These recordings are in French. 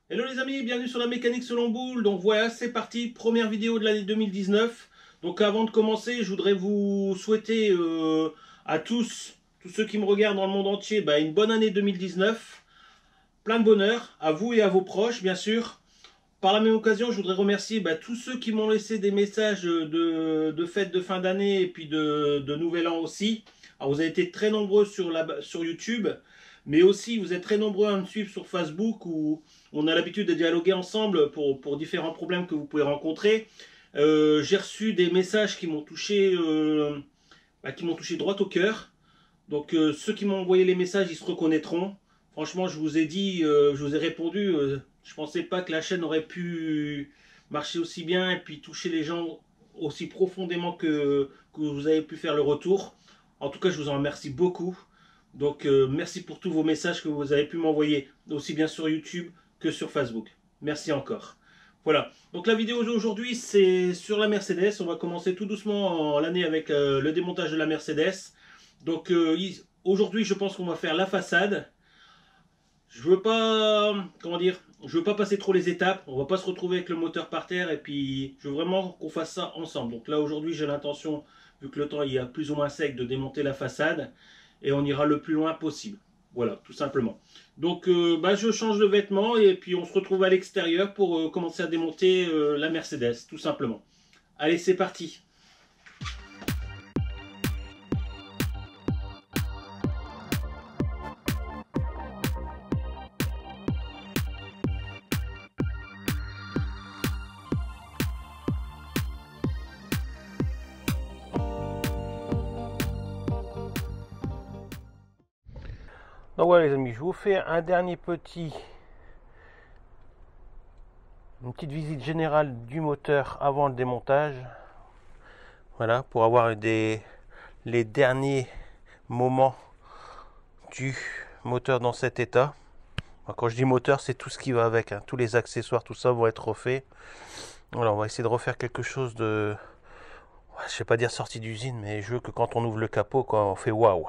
Hello les amis, bienvenue sur la mécanique selon Boule. Donc voilà, c'est parti, première vidéo de l'année 2019. Donc avant de commencer, je voudrais vous souhaiter à tous ceux qui me regardent dans le monde entier, une bonne année 2019. Plein de bonheur, à vous et à vos proches bien sûr. Par la même occasion, je voudrais remercier tous ceux qui m'ont laissé des messages de fête de fin d'année et puis de nouvel an aussi. Alors vous avez été très nombreux sur YouTube, mais aussi vous êtes très nombreux à me suivre sur Facebook où on a l'habitude de dialoguer ensemble pour différents problèmes que vous pouvez rencontrer. J'ai reçu des messages qui m'ont touché droit au cœur. Donc ceux qui m'ont envoyé les messages, ils se reconnaîtront. Franchement, je vous ai dit, je vous ai répondu. Je pensais pas que la chaîne aurait pu marcher aussi bien et puis toucher les gens aussi profondément que vous avez pu faire le retour. En tout cas, je vous en remercie beaucoup. Donc merci pour tous vos messages que vous avez pu m'envoyer, aussi bien sur YouTube que sur Facebook. Merci encore. Voilà, donc la vidéo d'aujourd'hui c'est sur la Mercedes. On va commencer tout doucement l'année avec le démontage de la Mercedes. Donc aujourd'hui je pense qu'on va faire la façade. Je veux pas, comment dire, je veux pas passer trop les étapes. On va pas se retrouver avec le moteur par terre et puis je veux vraiment qu'on fasse ça ensemble. Donc là aujourd'hui j'ai l'intention, vu que le temps il est plus ou moins sec, de démonter la façade et on ira le plus loin possible. Voilà, tout simplement. Donc je change de vêtements et puis on se retrouve à l'extérieur pour commencer à démonter la Mercedes, tout simplement. Allez, c'est parti. Donc voilà les amis, je vous fais un dernier une petite visite générale du moteur avant le démontage. Voilà, pour avoir les derniers moments du moteur dans cet état. Quand je dis moteur, c'est tout ce qui va avec, hein. Tous les accessoires, tout ça vont être refaits. Voilà, on va essayer de refaire quelque chose de, je ne vais pas dire sortie d'usine, mais je veux que quand on ouvre le capot, on fait waouh.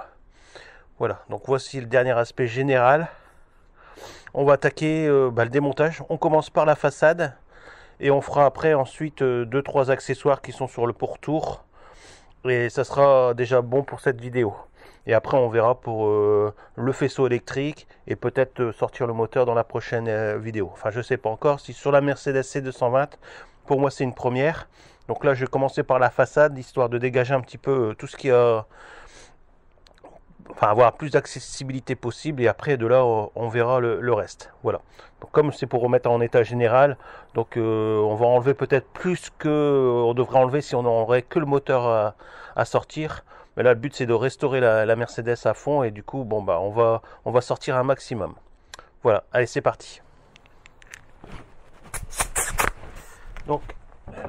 Voilà, donc voici le dernier aspect général. On va attaquer le démontage. On commence par la façade et on fera après ensuite 2-3 accessoires qui sont sur le pourtour. Et ça sera déjà bon pour cette vidéo. Et après on verra pour le faisceau électrique et peut-être sortir le moteur dans la prochaine vidéo. Enfin je sais pas encore. Si sur la Mercedes C220, pour moi c'est une première. Donc là je vais commencer par la façade, histoire de dégager un petit peu tout ce qui a... Enfin avoir plus d'accessibilité possible et après de là on verra le reste. Voilà. Donc comme c'est pour remettre en état général, donc on va enlever peut-être plus que on devrait enlever si on n'aurait que le moteur à sortir. Mais là le but c'est de restaurer la Mercedes à fond et du coup on va sortir un maximum. Voilà, allez c'est parti. Donc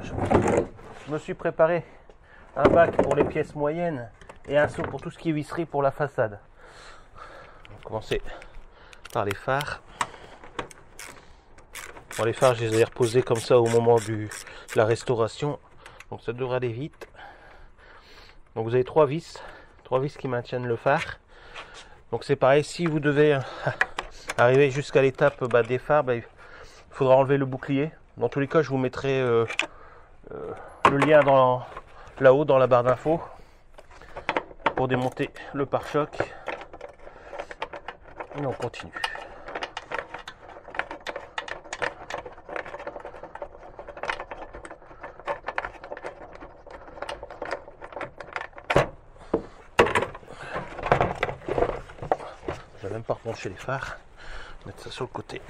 je me suis préparé un bac pour les pièces moyennes et un seau pour tout ce qui est visserie pour la façade. On va commencer par les phares. Bon, les phares, je les ai reposés comme ça au moment de la restauration. Donc ça devrait aller vite. Donc vous avez trois vis qui maintiennent le phare. Donc c'est pareil, si vous devez arriver jusqu'à l'étape des phares, il faudra enlever le bouclier. Dans tous les cas, je vous mettrai le lien là-haut dans la barre d'infos pour démonter le pare-choc. Et on continue. Je vais même pas repencher les phares, mettre ça sur le côté.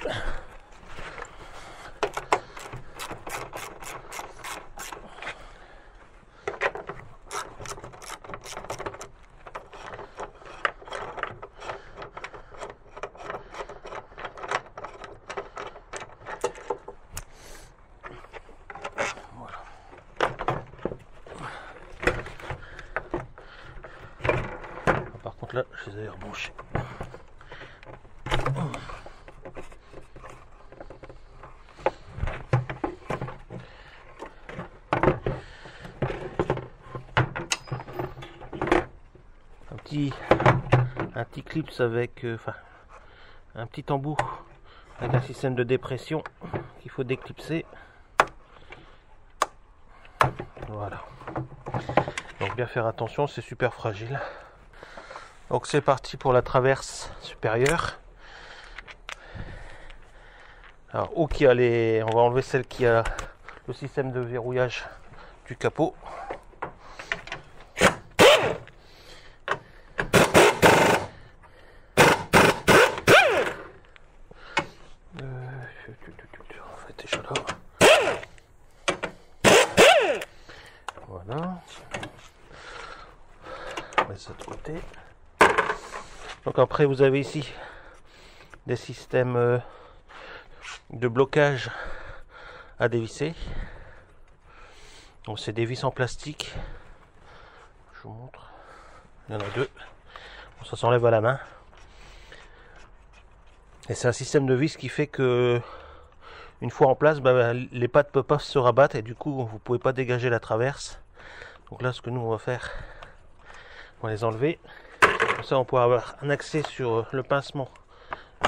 Là, je les ai rebranchés. Un petit clips avec un petit embout avec un système de dépression qu'il faut déclipser. Voilà. Donc bien faire attention, c'est super fragile. Donc c'est parti pour la traverse supérieure. Alors on va enlever celle qui a le système de verrouillage du capot. Voilà. On met ça de côté. Donc après vous avez ici des systèmes de blocage à dévisser. Donc c'est des vis en plastique. Je vous montre. Il y en a deux. Bon, ça s'enlève à la main. Et c'est un système de vis qui fait que une fois en place, les pattes ne peuvent pas se rabattre et du coup vous ne pouvez pas dégager la traverse. Donc là ce que nous on va faire, on va les enlever. Comme ça on pourra avoir un accès sur le pincement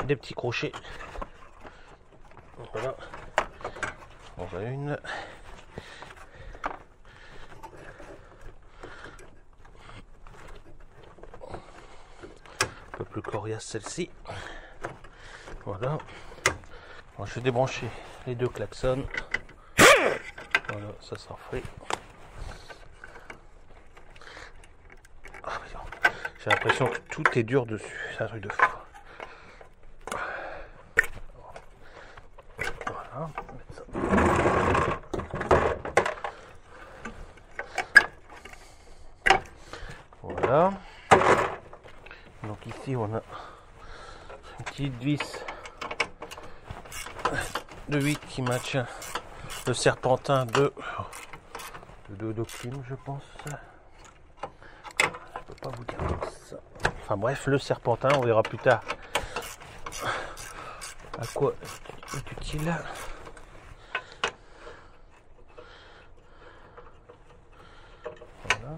des petits crochets. Donc voilà. On va une. Un peu plus coriace celle-ci. Voilà. Bon, je vais débrancher les deux klaxons. Voilà, ça sera fait. J'ai l'impression que tout est dur dessus. C'est un truc de fou. Voilà. Voilà. Donc ici on a une petite vis de 8 qui match le serpentin de clim, je pense. Je peux pas vous dire comme ça. Enfin bref, le serpentin, on verra plus tard à quoi est utile. Voilà.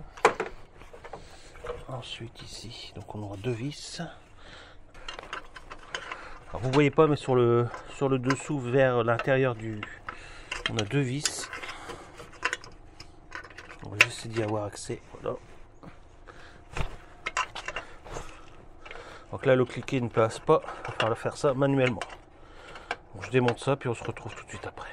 Ensuite ici, donc on aura deux vis. Alors vous voyez pas, mais sur le dessous vers l'intérieur on a deux vis. On va juste d'y avoir accès. Voilà. Donc là le cliquet ne passe pas, il va falloir faire ça manuellement. Donc je démonte ça puis on se retrouve tout de suite après.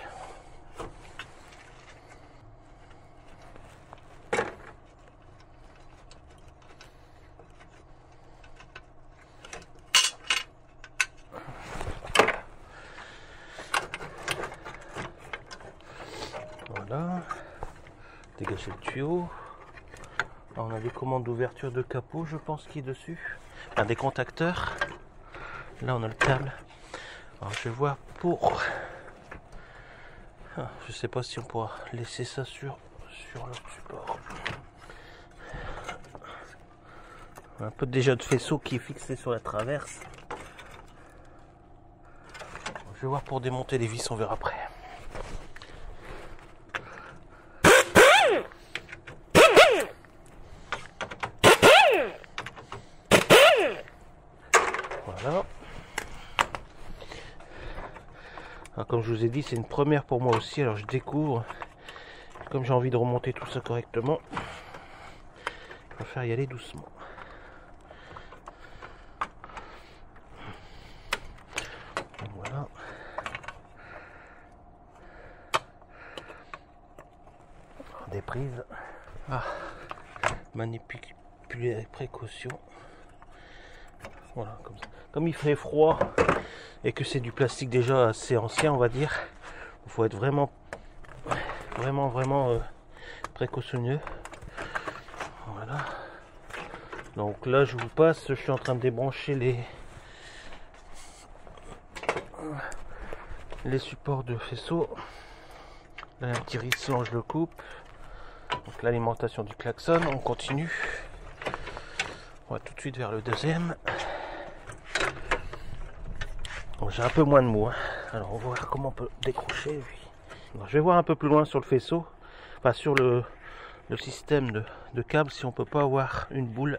Voilà, dégager le tuyau. Là, on a des commandes d'ouverture de capot, je pense, qui est dessus. Enfin, des contacteurs. Là, on a le câble. Alors, je vais voir pour. Je sais pas si on pourra laisser ça sur le support. Un peu déjà de faisceau qui est fixé sur la traverse. Je vais voir pour démonter les vis, on verra après. Voilà. Alors, comme je vous ai dit, c'est une première pour moi aussi, alors je découvre. Comme j'ai envie de remonter tout ça correctement, je préfère y aller doucement. Voilà. Des prises. Manipuler avec précaution. Voilà, comme ça. Comme il fait froid et que c'est du plastique déjà assez ancien, on va dire, il faut être vraiment précautionneux. Voilà. Donc là je vous passe, je suis en train de débrancher les supports de faisceau. Là un petit risson, je le coupe. Donc l'alimentation du klaxon, on continue. On va tout de suite vers le deuxième. Bon, j'ai un peu moins de mots, hein. Alors on va voir comment on peut décrocher. Alors, je vais voir un peu plus loin sur le faisceau, enfin sur le système de câble, si on peut pas avoir une boule.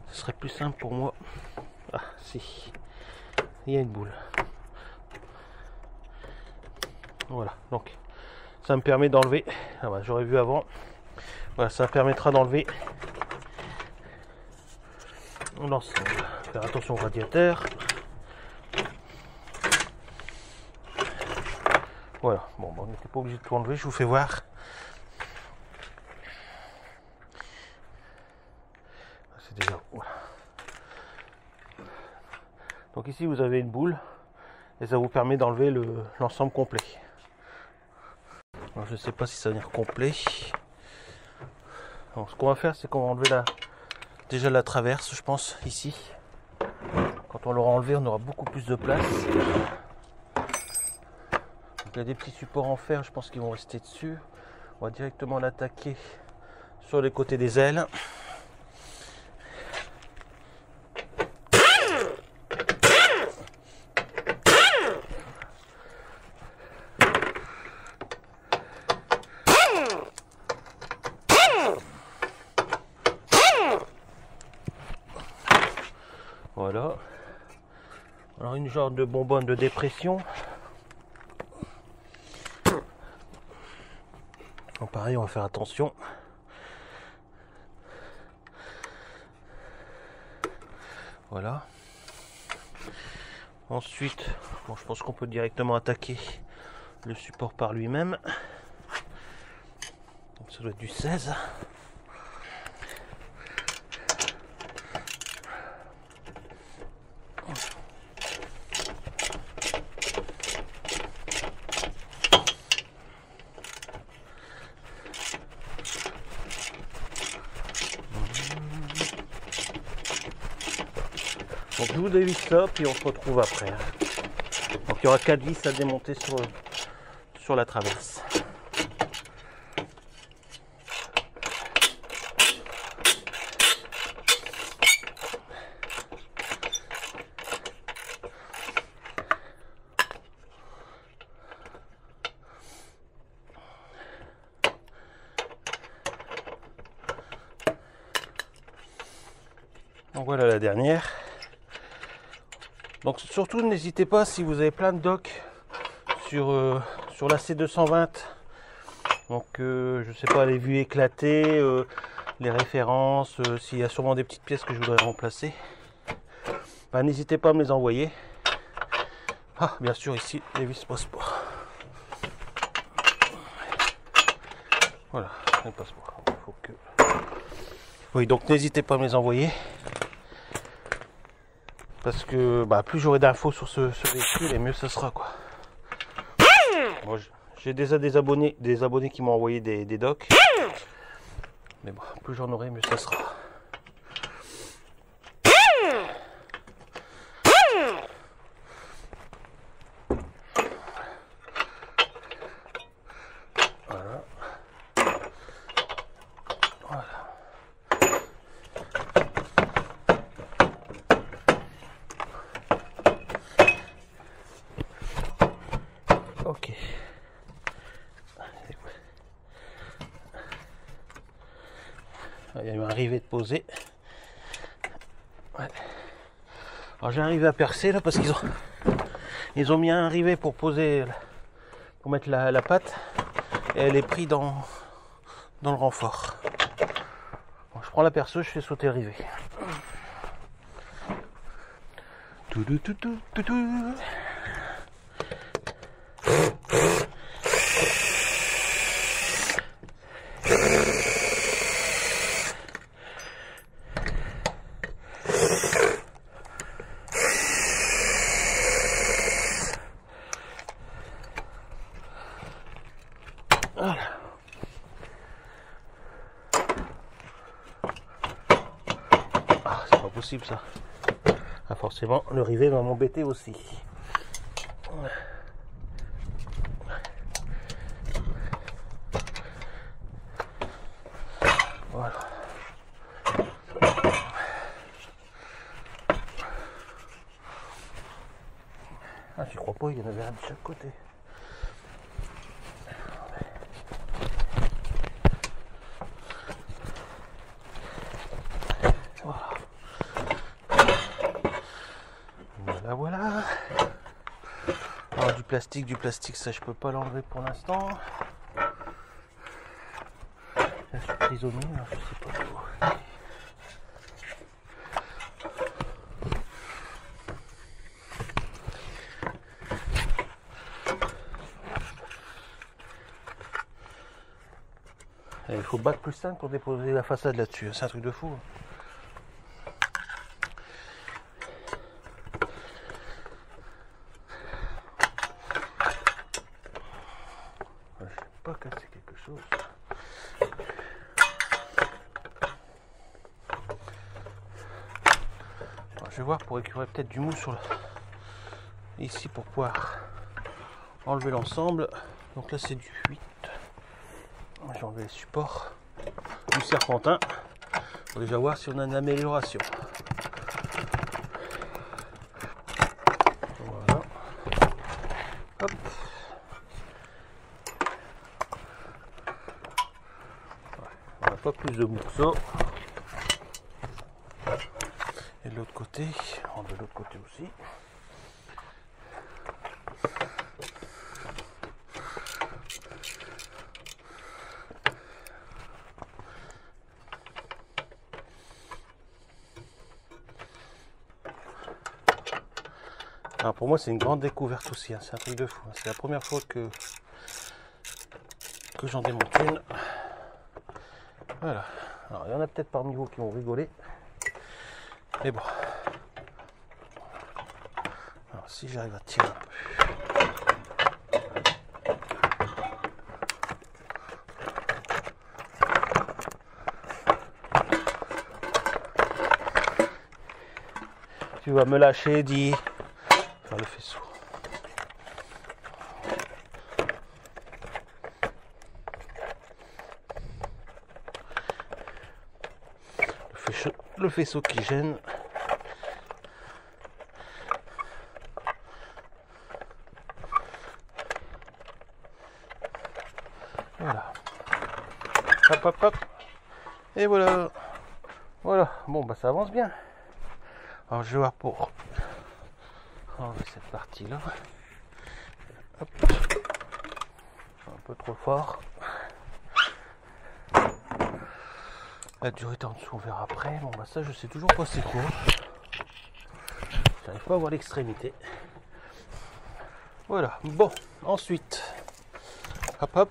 Ce serait plus simple pour moi. Ah si, il y a une boule. Voilà, donc ça me permet d'enlever, ah bah, j'aurais vu avant, voilà, ça permettra d'enlever l'ensemble. Faire attention au radiateur. Voilà, bon, on n'était pas obligé de tout enlever, je vous fais voir. C'est déjà, voilà. Donc ici vous avez une boule et ça vous permet d'enlever l'ensemble complet. Alors, je ne sais pas si ça va venir complet. Alors, ce qu'on va faire, c'est qu'on va enlever déjà la traverse, je pense, ici. Quand on l'aura enlevé, on aura beaucoup plus de place. Donc, il y a des petits supports en fer, je pense qu'ils vont rester dessus. On va directement l'attaquer sur les côtés des ailes. Voilà. Alors une genre de bonbonne de dépression. Donc pareil, on va faire attention. Voilà. Ensuite, bon, je pense qu'on peut directement attaquer le support par lui-même. Donc ça doit être du 16. Donc je vous dévisse ça, puis on se retrouve après. Donc il y aura 4 vis à démonter sur la traverse. Donc voilà la dernière. Donc surtout n'hésitez pas, si vous avez plein de docks sur la C220, donc je sais pas, les vues éclatées, les références, s'il y a sûrement des petites pièces que je voudrais remplacer, bah, n'hésitez pas à me les envoyer. Ah, bien sûr ici les vis passeport. Voilà, les passeports. Faut que... Oui, donc n'hésitez pas à me les envoyer. Parce que bah, plus j'aurai d'infos sur ce véhicule, et mieux ce sera, quoi. Moi, j'ai déjà des abonnés qui m'ont envoyé des docks. Mais bon, plus j'en aurai, mieux ça sera. Voilà. Voilà. Ok. Il y a eu un rivet de poser. Ouais. Alors j'ai un rivet à percer là parce qu'ils ont mis un rivet pour poser, pour mettre la patte, et elle est prise dans le renfort. Bon, je prends la perceuse, je fais sauter le rivet. Tout. Voilà. Ah, c'est pas possible ça. Ah, forcément, le rivet va m'embêter aussi. Voilà. Ah, j'y crois pas, il y en avait un de chaque côté. Voilà. Alors du du plastique, ça je peux pas l'enlever pour l'instant. Là, je suis prisonnier, là, je sais pas trop. Il faut battre plus 5 pour déposer la façade là-dessus, c'est un truc de fou. Je n'ai pas cassé quelque chose. Alors, je vais voir pour récupérer peut-être du mou sur le... ici pour pouvoir enlever l'ensemble. Donc là c'est du 8. J'ai enlevé les supports du serpentin pour déjà voir si on a une amélioration. Voilà. Hop. On n'a pas plus de morceaux. Et de l'autre côté, on de l'autre côté aussi. Alors pour moi c'est une grande découverte aussi, hein. C'est un truc de fou, hein. C'est la première fois que j'en démonte une. Voilà. Alors il y en a peut-être parmi vous qui vont rigoler. Mais bon. Alors si j'arrive à tirer un peu. Tu vas me lâcher, dis. Faire le faisceau. Le faisceau qui gêne. Voilà. Hop hop hop. Et voilà. Voilà. Bon bah ça avance bien. Alors je vais voir pour enlever cette partie là. Hop. Un peu trop fort. La durée en dessous on verra après. Bon bah ça je sais toujours pas c'est quoi. J'arrive pas à voir l'extrémité. Voilà. Bon ensuite. Hop hop.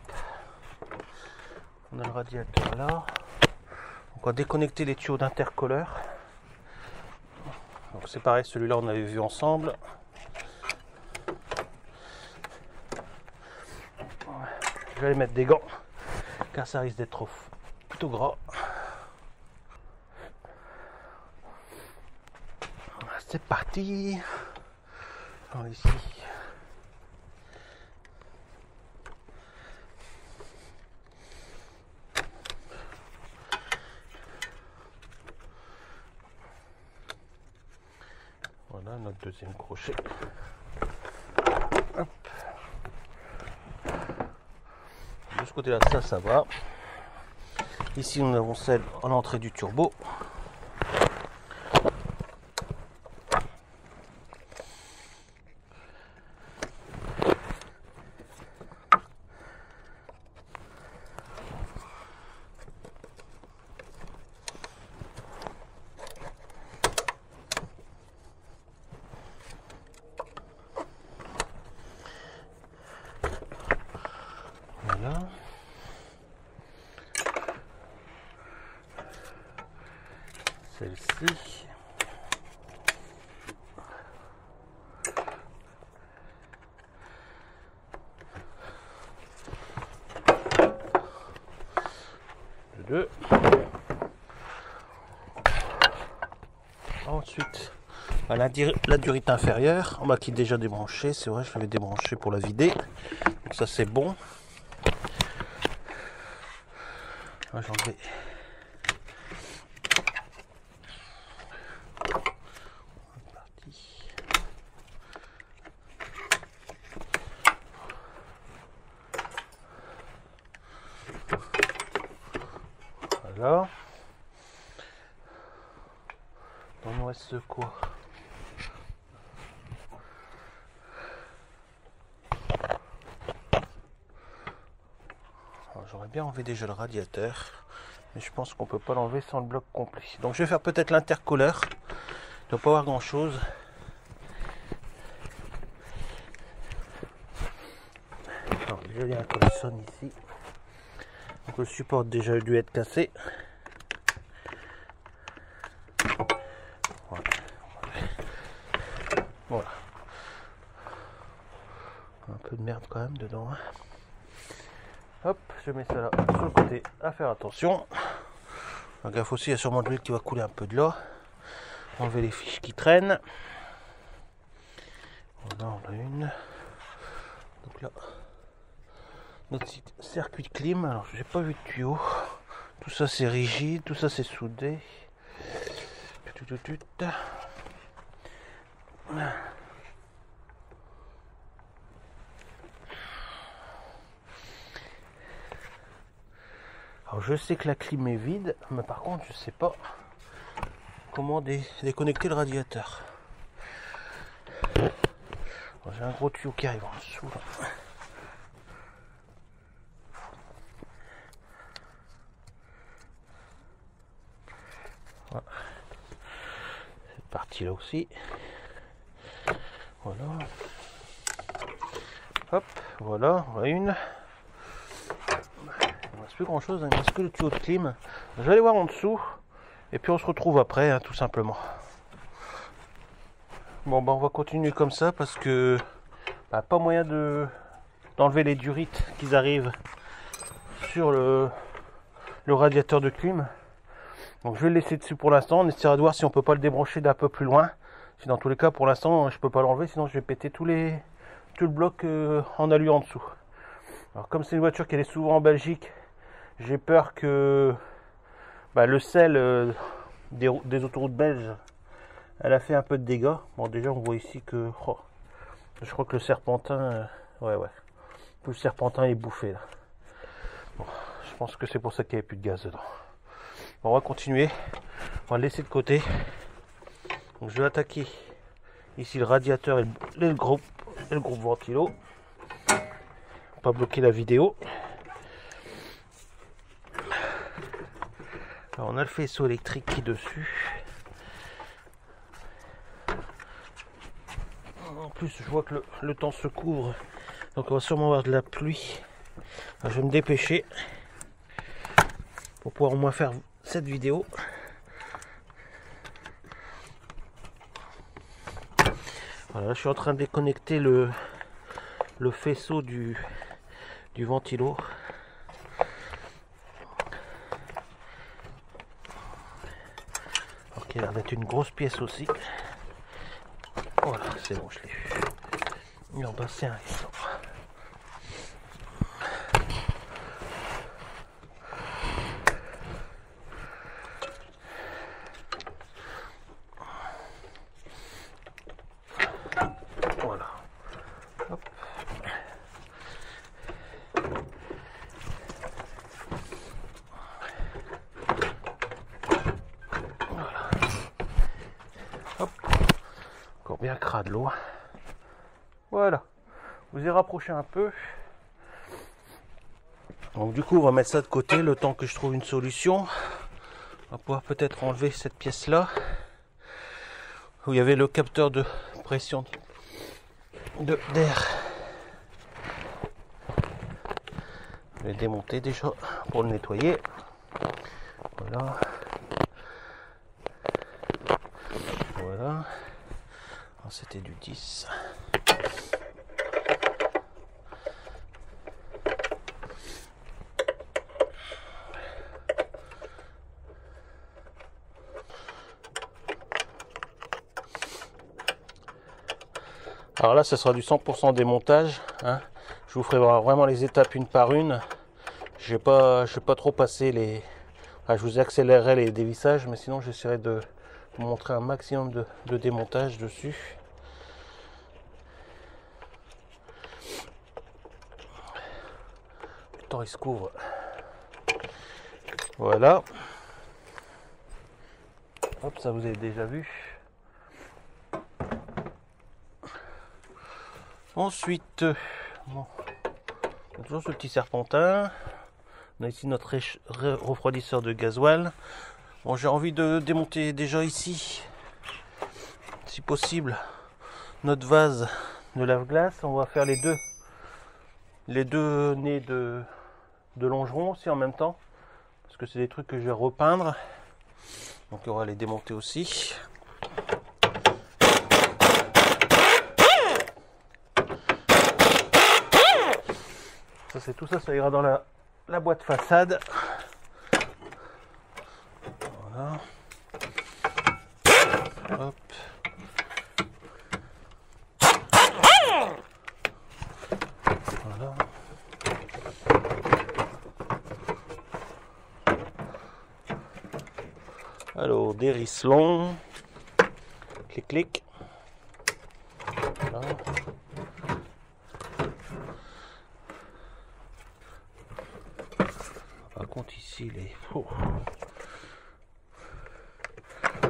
On a le radiateur là. Donc on va déconnecter les tuyaux d'intercolleur. Donc c'est pareil, celui-là on avait vu ensemble. Je vais aller mettre des gants car ça risque d'être plutôt gras. C'est parti. Alors ici. Voilà notre deuxième crochet. Hop. De ce côté là ça va. Ici nous avons celle à l'entrée du turbo. Voilà. Celle-ci. Deux. Ensuite, la durite inférieure, on m'a qui déjà débranché, c'est vrai, je l'avais débranché pour la vider. Donc ça c'est bon. J'en vais. Voilà. Il nous reste quoi? J'aimerais bien enlever déjà le radiateur, mais je pense qu'on peut pas l'enlever sans le bloc complet. Donc je vais faire peut-être l'intercooleur. Il ne doit pas avoir grand chose. Alors, déjà il y a un colimaçon ici. Donc le support déjà a dû être cassé. Voilà. Un peu de merde quand même dedans. Hop, je mets ça là sur le côté à faire attention. Faire gaffe aussi, il y a sûrement de l'huile qui va couler un peu de là. Enlever les fiches qui traînent. Voilà, on a une. Donc là, notre circuit de clim. Alors, j'ai pas vu de tuyau. Tout ça c'est rigide, tout ça c'est soudé. Alors je sais que la clim est vide, mais par contre je sais pas comment déconnecter le radiateur. J'ai un gros tuyau qui arrive en dessous là. Voilà. Cette partie là aussi. Voilà. Hop, voilà, on a une. Il ne reste plus grand chose, il ne reste que le tuyau de clim. Je vais aller voir en dessous et puis on se retrouve après, hein, tout simplement. Bon, on va continuer comme ça parce que pas moyen d'enlever les durites qui arrivent sur le radiateur de clim. Donc je vais le laisser dessus pour l'instant. On essaiera de voir si on peut pas le débrancher d'un peu plus loin. Si dans tous les cas, pour l'instant, je peux pas l'enlever, sinon je vais péter tout le bloc en alu en dessous. Alors comme c'est une voiture qui est souvent en Belgique, j'ai peur que le sel des autoroutes belges, elle a fait un peu de dégâts. Bon, déjà on voit ici que je crois que le serpentin, ouais, tout le serpentin est bouffé là. Bon, je pense que c'est pour ça qu'il n'y avait plus de gaz dedans. Bon, on va continuer, on va le laisser de côté. Donc je vais attaquer ici le radiateur et le groupe ventilo. Pas bloquer la vidéo. Alors on a le faisceau électrique qui est dessus. En plus je vois que le temps se couvre, donc on va sûrement avoir de la pluie. Alors, je vais me dépêcher pour pouvoir au moins faire cette vidéo. Voilà, je suis en train de déconnecter le faisceau du ventilo. Alors qu'il a l'air d'être une grosse pièce aussi. Voilà, c'est bon, je l'ai eu. Et en bas, c'est un récent. Voilà. Hop. Voilà. Hop. Encore bien crade l'eau. Voilà. Vous y rapprochez un peu. Donc du coup on va mettre ça de côté le temps que je trouve une solution. On va pouvoir peut-être enlever cette pièce là où il y avait le capteur de pression d'air. Je vais le démonter déjà pour le nettoyer. Voilà. Voilà. C'était du 10. Alors là, ce sera du 100% démontage. Hein. Je vous ferai voir vraiment les étapes une par une. Je vais pas trop passer les... Enfin, je vous accélérerai les dévissages, mais sinon j'essaierai de vous montrer un maximum de démontage dessus. Le temps il se couvre. Voilà. Hop, ça vous avez déjà vu. Ensuite, bon, toujours ce petit serpentin. On a ici notre refroidisseur de gasoil. Bon, j'ai envie de démonter déjà ici, si possible, notre vase de lave-glace. On va faire les deux nez de longeron aussi en même temps, parce que c'est des trucs que je vais repeindre. Donc on va les démonter aussi. Ça c'est tout ça, ça ira dans la boîte façade. Voilà. Hop. Voilà. Alors, des risselons. Clic, clic. Voilà. Par contre, ici, les... Oh.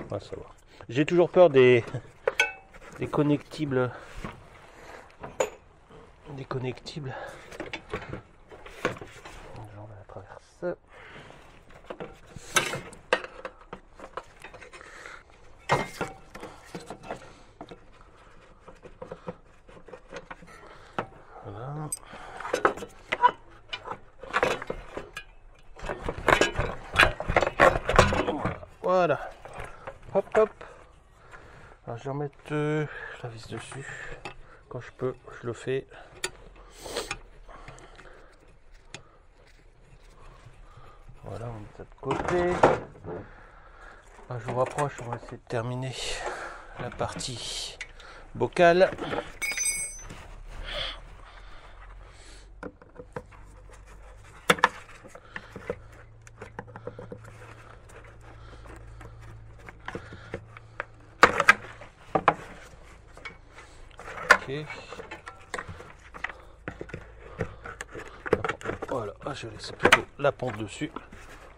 Ah, ça va. J'ai toujours peur des connectibles. Des connectibles. J'en vais à travers ça. Voilà. Voilà. Hop hop. Alors je vais remettre la vis dessus. Quand je peux, je le fais. Voilà, on met ça de côté. Alors, je vous rapproche, on va essayer de terminer la partie bocal. Ok. Voilà, je laisse plutôt la pompe dessus.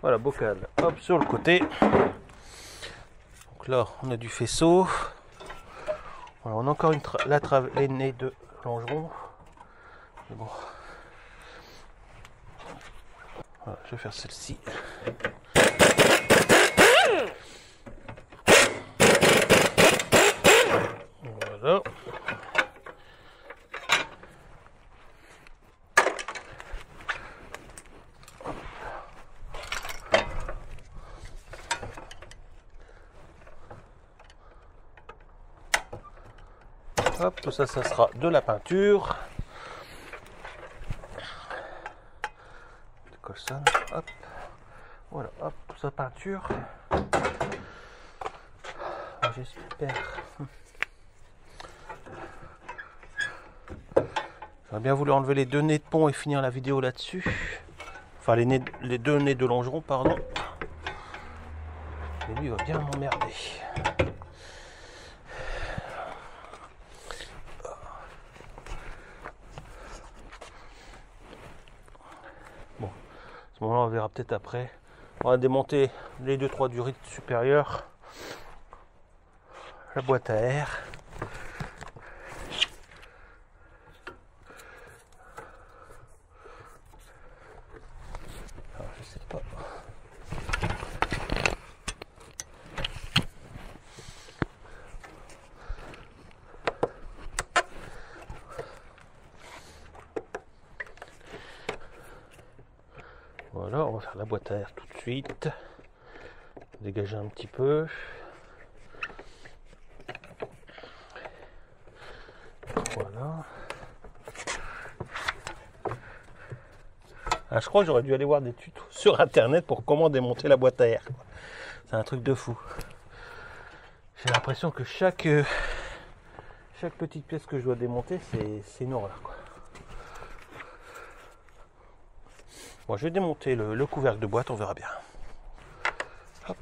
Voilà, bocal, hop, sur le côté. Donc là, on a du faisceau. Voilà, on a encore les nez de longeron. Mais bon. Voilà, je vais faire celle-ci. Voilà. Hop, tout ça, ça sera de la peinture. Colson, hop. Voilà, hop, tout ça peinture. J'espère. J'aurais bien voulu enlever les deux nez de pont et finir la vidéo là-dessus. Enfin, les deux nez de longeron, pardon. Et lui, il va bien m'emmerder. Bon, à ce moment-là, on verra peut-être après. On va démonter les 2-3 durites supérieures. La boîte à air. Alors, je sais pas. Voilà, on va faire la boîte à air tout de suite. Dégager un petit peu. Voilà. Ah, je crois que j'aurais dû aller voir des tutos sur internet pour comment démonter la boîte à air. C'est un truc de fou. J'ai l'impression que chaque petite pièce que je dois démonter, c'est une horreur, quoi. Bon, je vais démonter le couvercle de boîte, on verra bien. Hop.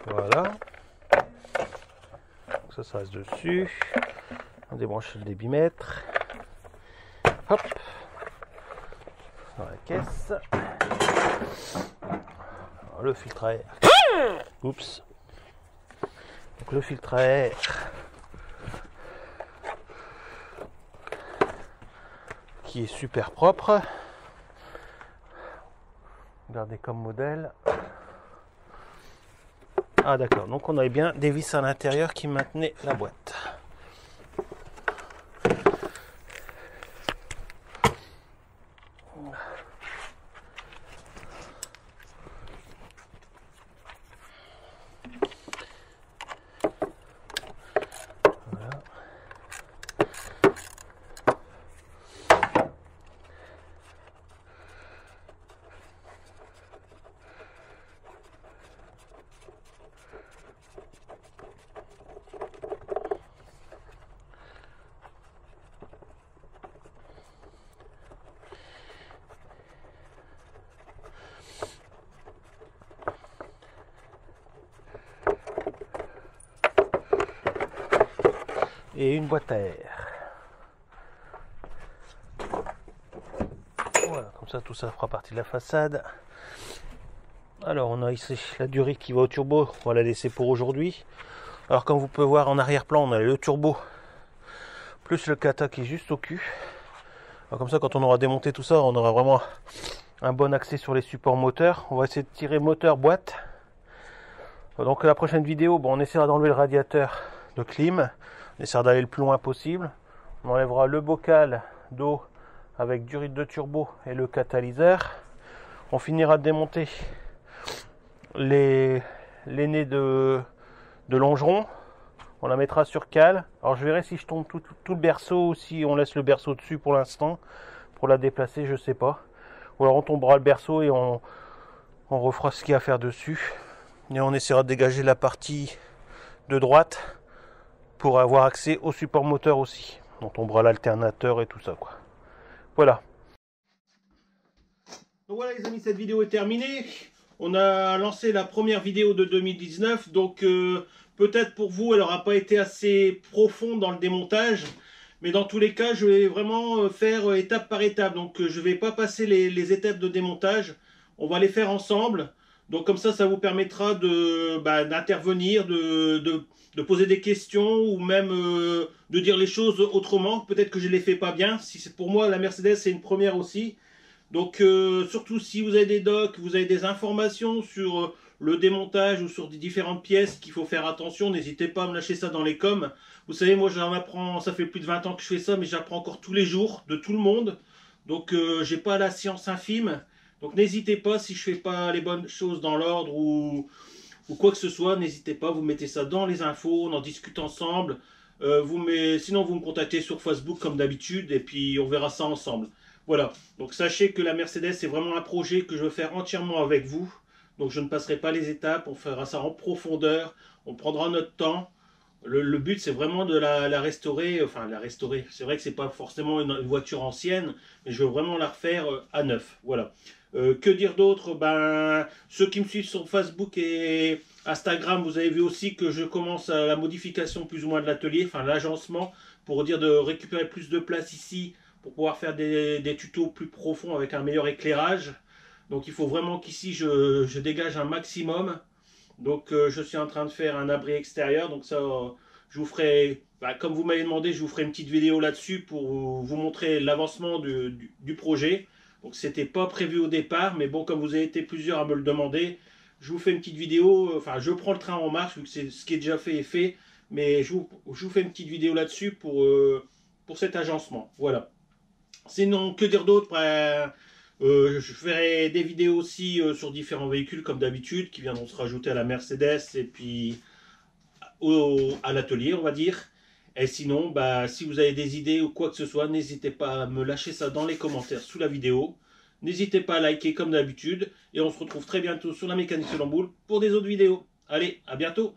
Voilà. Donc ça reste dessus. On débranche le débitmètre. Hop. dans la caisse. Alors, le filtre à air. Oups. Donc le filtre à air. Qui est super propre. Regardez comme modèle. Ah d'accord, donc on avait bien des vis à l'intérieur qui maintenaient la boîte. Et une boîte à air. Voilà, comme ça tout ça fera partie de la façade. Alors on a ici la durite qui va au turbo, on va la laisser pour aujourd'hui. Alors comme vous pouvez voir en arrière-plan, on a le turbo plus le kata qui est juste au cul. Alors comme ça quand on aura démonté tout ça, on aura vraiment un bon accès sur les supports moteurs. On va essayer de tirer moteur boîte. Donc la prochaine vidéo, bon, on essaiera d'enlever le radiateur de clim. On essaiera d'aller le plus loin possible. On enlèvera le bocal d'eau avec durite de turbo et le catalyseur. On finira de démonter les nez de longeron. On la mettra sur cale. Alors je verrai si je tombe tout le berceau ou si on laisse le berceau dessus pour l'instant. Pour la déplacer, je sais pas. Ou alors on tombera le berceau et on refera ce qu'il y a à faire dessus. Et on essaiera de dégager la partie de droite pour avoir accès au support moteur aussi. On tombera l'alternateur et tout ça quoi. Voilà. Donc voilà les amis, cette vidéo est terminée. On a lancé la première vidéo de 2019. Donc peut-être pour vous elle n'aura pas été assez profonde dans le démontage. Mais dans tous les cas je vais vraiment faire étape par étape. Donc je ne vais pas passer les étapes de démontage. On va les faire ensemble. Donc comme ça vous permettra d'intervenir, de poser des questions ou même de dire les choses autrement. Peut-être que je ne les fais pas bien. Si c'est pour moi, la Mercedes, c'est une première aussi. Donc surtout si vous avez des docs, vous avez des informations sur le démontage ou sur des différentes pièces qu'il faut faire attention, n'hésitez pas à me lâcher ça dans les coms. Vous savez, moi j'en apprends, ça fait plus de 20 ans que je fais ça, mais j'apprends encore tous les jours de tout le monde. Donc j'ai pas la science infime. Donc n'hésitez pas, si je fais pas les bonnes choses dans l'ordre ou quoi que ce soit, n'hésitez pas, vous mettez ça dans les infos, on en discute ensemble. Sinon vous me contactez sur Facebook comme d'habitude et puis on verra ça ensemble. Voilà, donc sachez que la Mercedes c'est vraiment un projet que je veux faire entièrement avec vous. Donc je ne passerai pas les étapes, on fera ça en profondeur, on prendra notre temps. Le but c'est vraiment de la restaurer, enfin la restaurer. C'est vrai que c'est pas forcément une voiture ancienne, mais je veux vraiment la refaire à neuf. Voilà. Que dire d'autre? Ceux qui me suivent sur Facebook et Instagram, vous avez vu aussi que je commence à la modification plus ou moins de l'atelier, enfin l'agencement, pour dire de récupérer plus de place ici, pour pouvoir faire des tutos plus profonds avec un meilleur éclairage. Donc il faut vraiment qu'ici je dégage un maximum. Donc je suis en train de faire un abri extérieur, donc ça je vous ferai, comme vous m'avez demandé, je vous ferai une petite vidéo là-dessus pour vous montrer l'avancement du projet. Donc c'était pas prévu au départ, mais bon, comme vous avez été plusieurs à me le demander, je vous fais une petite vidéo, enfin je prends le train en marche, vu que c'est ce qui est déjà fait est fait, mais je vous fais une petite vidéo là-dessus pour cet agencement. Voilà. Sinon, que dire d'autre? Je ferai des vidéos aussi sur différents véhicules comme d'habitude, qui viendront se rajouter à la Mercedes et puis à l'atelier, on va dire. Et sinon, si vous avez des idées ou quoi que ce soit, n'hésitez pas à me lâcher ça dans les commentaires sous la vidéo. N'hésitez pas à liker comme d'habitude. Et on se retrouve très bientôt sur la mécanique de l'amboule pour des autres vidéos. Allez, à bientôt!